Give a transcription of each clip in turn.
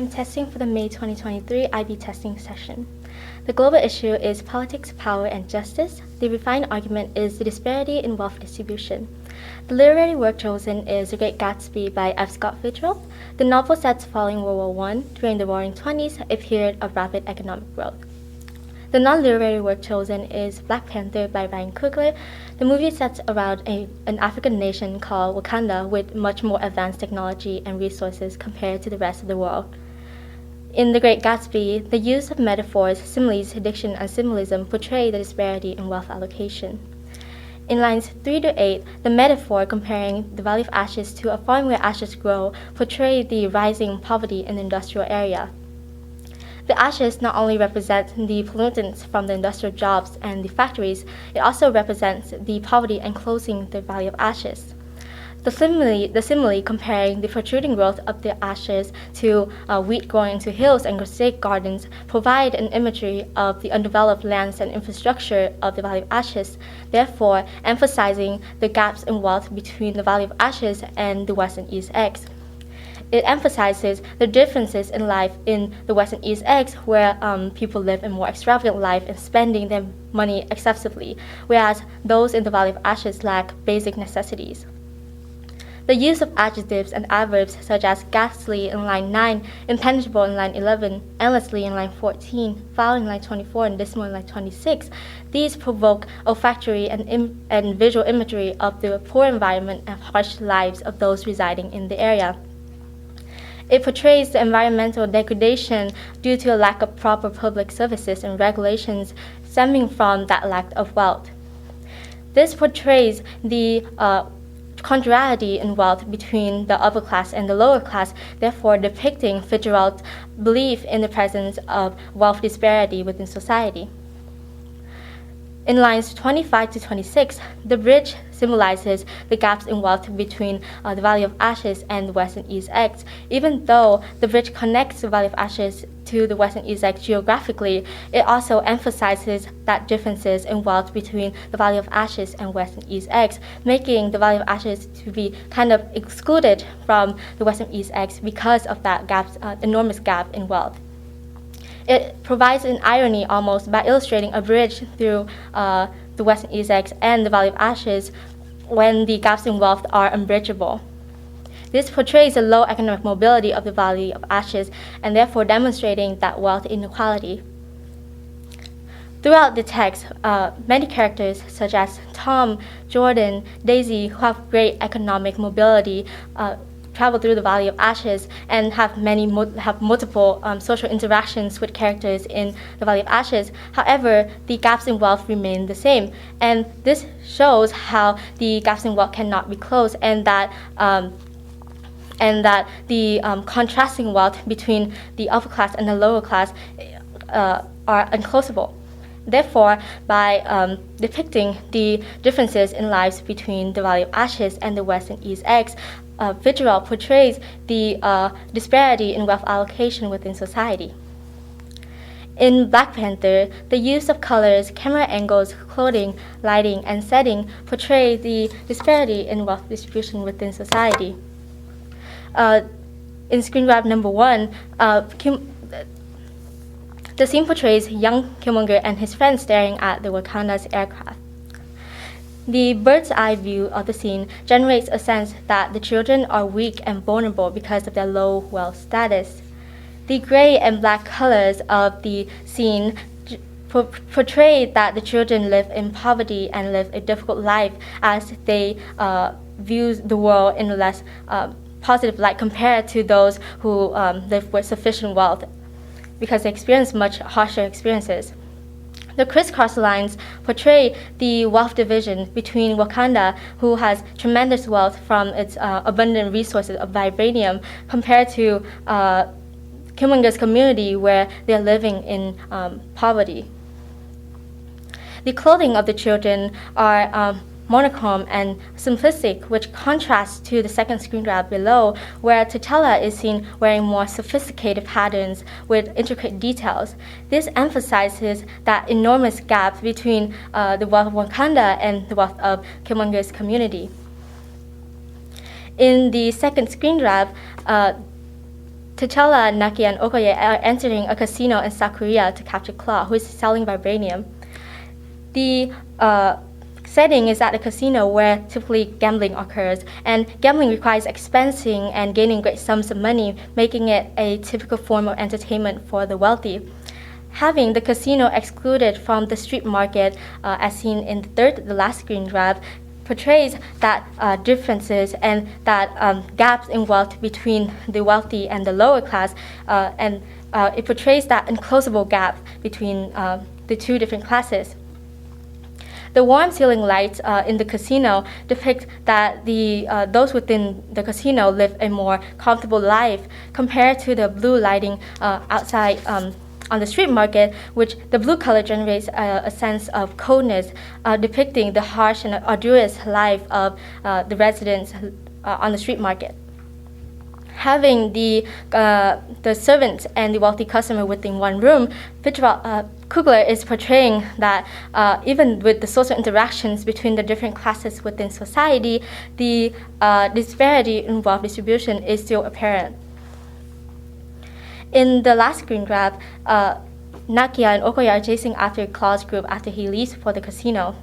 am testing for the May 2023 IB testing session. The global issue is politics, power, and justice. The refined argument is the disparity in wealth distribution. The literary work chosen is The Great Gatsby by F. Scott Fitzgerald. The novel sets following World War I during the Roaring Twenties, a period of rapid economic growth. The non-literary work chosen is Black Panther by Ryan Coogler. The movie sets around an African nation called Wakanda with much more advanced technology and resources compared to the rest of the world. In The Great Gatsby, the use of metaphors, similes, diction, and symbolism portray the disparity in wealth allocation. In lines 3 to 8, the metaphor comparing the valley of ashes to a farm where ashes grow portray the rising poverty in the industrial area. The ashes not only represent the pollutants from the industrial jobs and the factories, it also represents the poverty enclosing the valley of ashes. The simile comparing the protruding growth of the ashes to wheat growing into hills and snake gardens provide an imagery of the undeveloped lands and infrastructure of the Valley of Ashes, therefore emphasizing the gaps in wealth between the Valley of Ashes and the West and East Eggs. It emphasizes the differences in life in the West and East Eggs, where people live a more extravagant life and spending their money excessively, whereas those in the Valley of Ashes lack basic necessities. The use of adjectives and adverbs such as ghastly in line 9, impenetrable in line 11, endlessly in line 14, foul in line 24, and dismal in line 26, these provoke olfactory and visual imagery of the poor environment and harsh lives of those residing in the area. It portrays the environmental degradation due to a lack of proper public services and regulations stemming from that lack of wealth. This portrays the contrariety in wealth between the upper class and the lower class, therefore depicting Fitzgerald's belief in the presence of wealth disparity within society. In lines 25 to 26, the bridge symbolizes the gaps in wealth between the Valley of Ashes and the West and East Eggs. Even though the bridge connects the Valley of Ashes to the West and East Eggs geographically, it also emphasizes that differences in wealth between the Valley of Ashes and West and East Eggs, making the Valley of Ashes to be kind of excluded from the West and East Eggs because of that enormous gap in wealth. It provides an irony almost by illustrating a bridge through the West and East Eggs and the Valley of Ashes when the gaps in wealth are unbridgeable. This portrays the low economic mobility of the Valley of Ashes and therefore demonstrating that wealth inequality. Throughout the text, many characters such as Tom, Jordan, Daisy, who have great economic mobility, travel through the Valley of Ashes and have multiple social interactions with characters in the Valley of Ashes. However, the gaps in wealth remain the same, and this shows how the gaps in wealth cannot be closed, and that the contrasting wealth between the upper class and the lower class are unclosable. Therefore, by depicting the differences in lives between the Valley of Ashes and the West and East Eggs, Fitzgerald portrays the disparity in wealth allocation within society. In Black Panther, the use of colors, camera angles, clothing, lighting, and setting portray the disparity in wealth distribution within society. In screen grab number 1, the scene portrays young Killmonger and his friends staring at the Wakanda's aircraft. The bird's eye view of the scene generates a sense that the children are weak and vulnerable because of their low wealth status. The gray and black colors of the scene portray that the children live in poverty and live a difficult life as they view the world in a less positive light compared to those who live with sufficient wealth, because they experience much harsher experiences. The crisscross lines portray the wealth division between Wakanda, who has tremendous wealth from its abundant resources of vibranium, compared to Killmonger's community, where they're living in poverty. The clothing of the children are monochrome and simplistic, which contrasts to the second screen grab below, where T'Challa is seen wearing more sophisticated patterns with intricate details. This emphasizes that enormous gap between the wealth of Wakanda and the wealth of Killmonger's community. In the second screen grab, T'Challa, Naki, and Okoye are entering a casino in South Korea to capture Claw, who is selling vibranium. The setting is at a casino where typically gambling occurs, and gambling requires expensing and gaining great sums of money, making it a typical form of entertainment for the wealthy. Having the casino excluded from the street market, as seen in the last screen grab, portrays that differences and that gaps in wealth between the wealthy and the lower class, and it portrays that unclosable gap between the two different classes. The warm ceiling lights in the casino depict that those within the casino live a more comfortable life compared to the blue lighting outside on the street market, which the blue color generates a sense of coldness, depicting the harsh and arduous life of the residents on the street market. Having the servants and the wealthy customer within one room, Kugler is portraying that even with the social interactions between the different classes within society, the disparity in wealth distribution is still apparent. In the last screen grab, Nakia and Okoye are chasing after Claw's group after he leaves for the casino.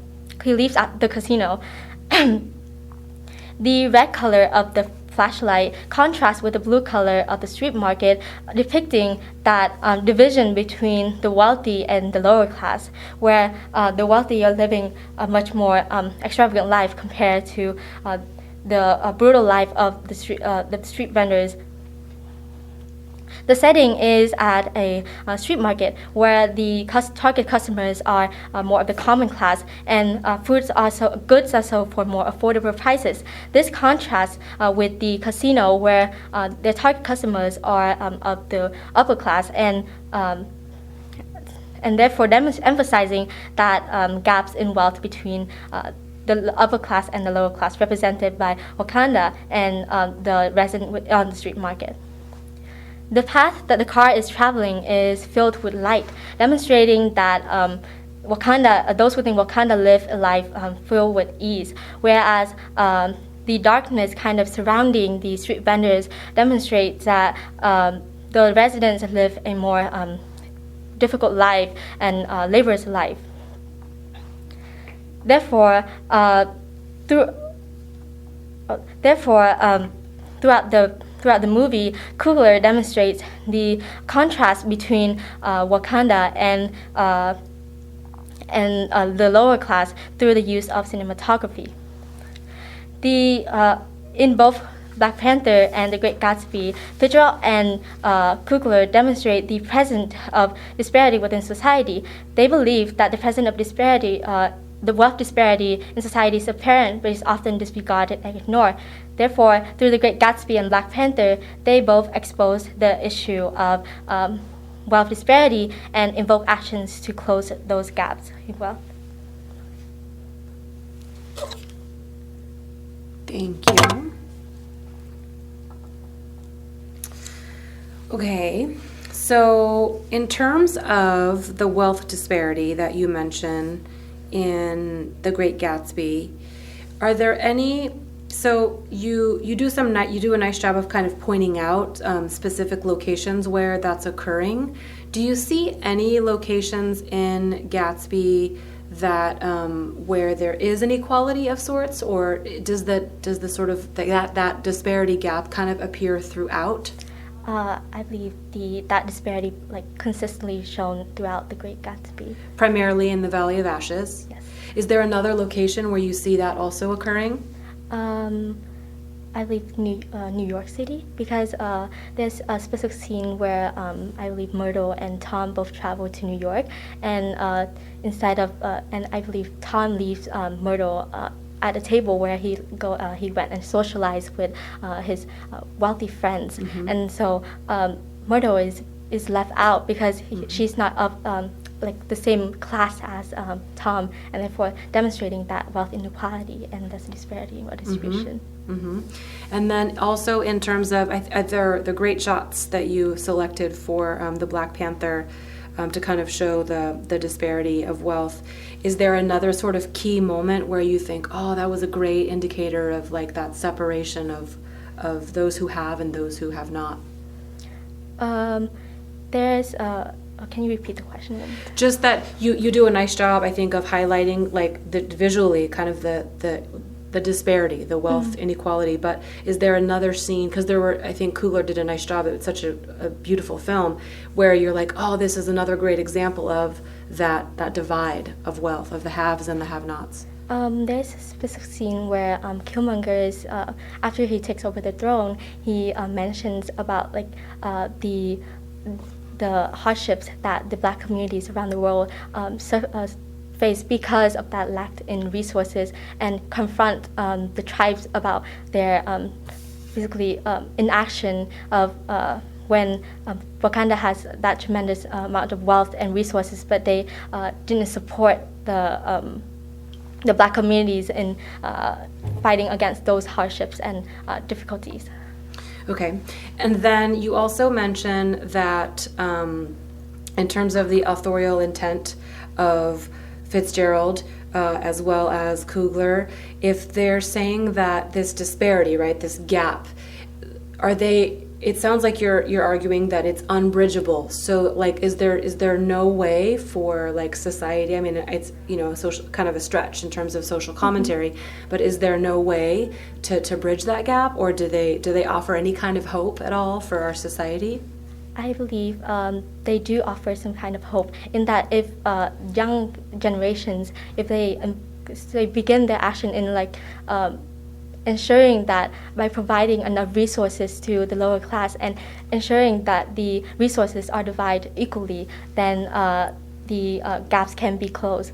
He leaves at the casino. The red color of the flashlight contrasts with the blue color of the street market, depicting that division between the wealthy and the lower class, where the wealthy are living a much more extravagant life compared to the brutal life of the street vendors. The setting is at a street market where the target customers are more of the common class, and goods are sold for more affordable prices. This contrasts with the casino where their target customers are of the upper class, and therefore emphasizing that gaps in wealth between the upper class and the lower class, represented by Wakanda and the resident on the street market. The path that the car is traveling is filled with light, demonstrating that those within Wakanda live a life filled with ease, whereas the darkness kind of surrounding the street vendors demonstrates that the residents live a more difficult life and laborious life. Therefore, throughout the movie, Kugler demonstrates the contrast between Wakanda and the lower class through the use of cinematography. In both Black Panther and The Great Gatsby, Fitzgerald and Kugler demonstrate the presence of disparity within society. They believe that the presence of disparity, the wealth disparity in society is apparent, but is often disregarded and ignored. Therefore, through The Great Gatsby and Black Panther, they both expose the issue of wealth disparity and invoke actions to close those gaps in wealth. Thank you. Okay, so in terms of the wealth disparity that you mentioned in The Great Gatsby, are there any? So you do a nice job of kind of pointing out specific locations where that's occurring. Do you see any locations in Gatsby that where there is an equality of sorts, or does the sort of that disparity gap kind of appear throughout? I believe that disparity consistently shown throughout The Great Gatsby. Primarily in the Valley of Ashes? Yes. Is there another location where you see that also occurring? I believe New York City, because there's a specific scene where I believe Myrtle and Tom both travel to New York, and and I believe Tom leaves Myrtle at a table where he went and socialized with his wealthy friends, and so Myrtle is left out because she's not of the same class as Tom, and therefore demonstrating that wealth inequality and thus disparity in distribution. And then also in terms of the great shots that you selected for the Black Panther to kind of show the disparity of wealth, is there another sort of key moment where you think, oh, that was a great indicator of that separation of those who have and those who have not? There's can you repeat the question? Just that you do a nice job, I think, of highlighting like the visually kind of the disparity, the wealth inequality. But is there another scene? Because I think Coogler did a nice job. It's such a beautiful film where you're like, oh, this is another great example of that divide of wealth, of the haves and the have-nots. There's a specific scene where Killmonger is, after he takes over the throne, he mentions about like the hardships that the Black communities around the world face because of that lack in resources, and confront the tribes about their basically inaction of when Wakanda has that tremendous amount of wealth and resources, but they didn't support the Black communities in fighting against those hardships and difficulties. Okay, and then you also mention that in terms of the authorial intent of Fitzgerald as well as Coogler, if they're saying that this disparity, right, this gap, it sounds like you're arguing that it's unbridgeable. So like, is there no way for like society, I mean, it's, social, kind of a stretch in terms of social commentary, but is there no way to bridge that gap, or do they offer any kind of hope at all for our society? I believe they do offer some kind of hope in that if young generations, if they begin their action in like ensuring that by providing enough resources to the lower class and ensuring that the resources are divided equally, then the gaps can be closed.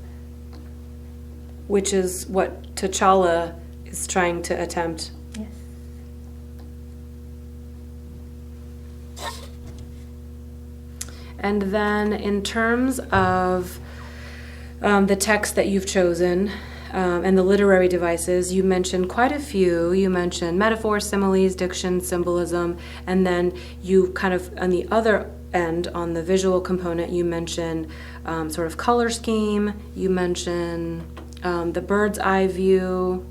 Which is what T'Challa is trying to attempt. Yes. And then in terms of the text that you've chosen, and the literary devices, you mentioned quite a few. You mentioned metaphors, similes, diction, symbolism, and then you kind of, on the other end, on the visual component, you mentioned sort of color scheme, you mentioned the bird's eye view.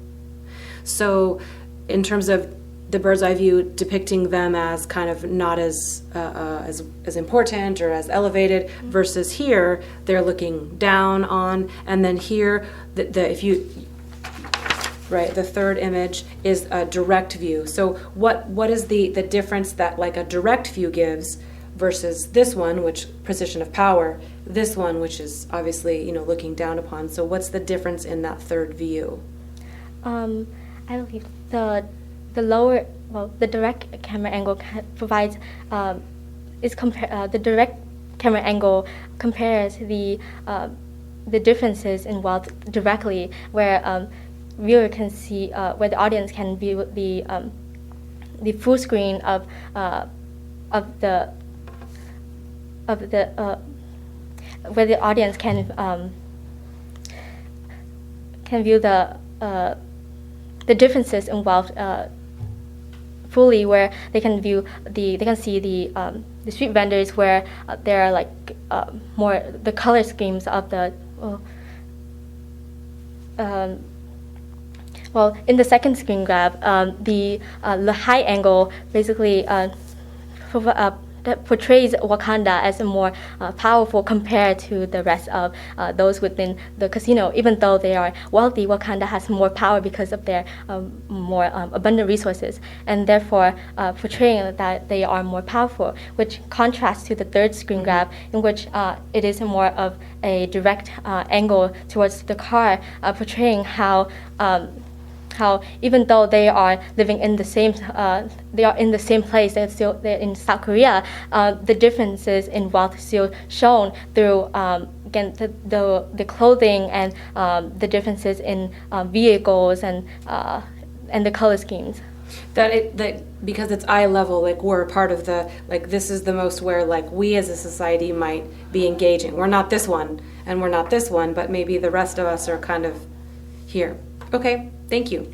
So in terms of the bird's eye view, depicting them as kind of not as important or as elevated, versus here they're looking down on, and then here the third image is a direct view. So what is the difference that like a direct view gives versus this one, which position of power, this one which is obviously looking down upon. So what's the difference in that third view? I believe the direct camera angle provides the direct camera angle compares the differences in wealth directly, where viewer can see, where the audience can view the full screen of the where the audience can view the differences in wealth fully, where they can see the street vendors where there are like more the color schemes of the in the second screen grab, the high angle basically that portrays Wakanda as a more powerful compared to the rest of those within the casino. Even though they are wealthy, Wakanda has more power because of their more abundant resources, and therefore portraying that they are more powerful, which contrasts to the third screen grab, in which it is more of a direct angle towards the car, portraying how even though they are living in the same place, they're in South Korea, the differences in wealth still shown through again the clothing and the differences in vehicles and the color schemes. That because it's eye level, like we're part of this is the most where like we as a society might be engaging. We're not this one and we're not this one, but maybe the rest of us are kind of here. Okay, thank you.